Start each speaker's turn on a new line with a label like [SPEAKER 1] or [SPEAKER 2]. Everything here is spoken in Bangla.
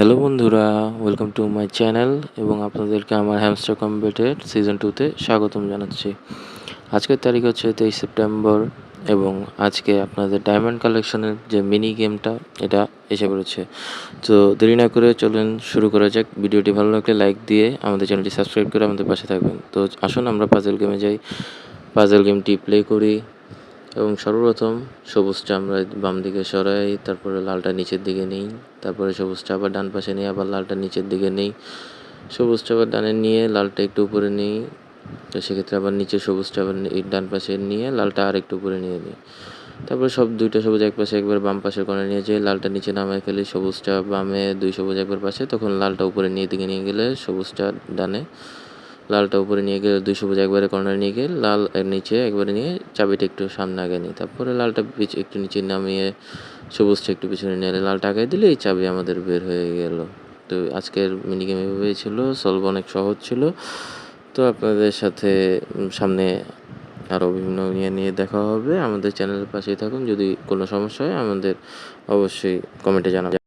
[SPEAKER 1] হ্যালো বন্ধুরা, ওয়েলকাম টু মাই চ্যানেল এবং আপনাদেরকে আমার হ্যামস্টার কম্পিটেড সিজন 2তে স্বাগতম জানাচ্ছি। আজকের তারিখ হচ্ছে 23 সেপ্টেম্বর এবং আজকে আপনাদের ডায়মন্ড কালেকশনের যে মিনি গেমটা এটা এসে পড়েছে। তো দেরি না করে চলুন শুরু করা যাক। ভিডিওটি ভালো লাগলে লাইক দিয়ে আমাদের চ্যানেলটি সাবস্ক্রাইব করে আমাদের পাশে থাকবেন। তো আসুন আমরা পাজেল গেমে যাই, পাজেল গেমটি প্লে করি এবং সর্বপ্রথম সবুজটা আমরা বাম দিকে সরাই, তারপরে লালটা নিচের দিকে নিই, তারপরে সবুজটা আবার ডান পাশে নিয়ে আবার লালটা নিচের দিকে নিই, সবুজটা আবার ডানে নিয়ে লালটা একটু উপরে নিই, তো সেক্ষেত্রে আবার নিচে সবুজটা আবার ডান পাশে নিয়ে লালটা আর একটু উপরে নিয়ে নিই, তারপরে দুইটা সবুজ এক পাশে একবার বাম পাশের কোণে নিয়ে যেয়ে লালটা নিচে নামায় ফেলি, সবুজটা বামে, দুই সবুজ একবার পাশে, তখন লালটা উপরে নিয়ে দিকে নিয়ে গেলে সবুজটা ডানে, লালটা উপরে নিয়ে গেলে দুই সবুজ একবারে কর্নারে নিয়ে গেলে লাল নিচে একবারে নিয়ে চাবিটা একটু সামনে আগে নিই, তারপরে লালটা একটু নিচে নামিয়ে সবুজটা একটু পিছনে নিয়ে লালটা আগে দিলে এই চাবি আমাদের বের হয়ে গেল। তো আজকের মিনি গেম এভাবেই ছিল, সলভ অনেক সহজ ছিল। তো আপনাদের সাথে সামনে আরও বিভিন্ন নিয়ে দেখা হবে। আমাদের চ্যানেলের পাশেই থাকুন। যদি কোনো সমস্যা হয় আমাদের অবশ্যই কমেন্টে জানাবেন।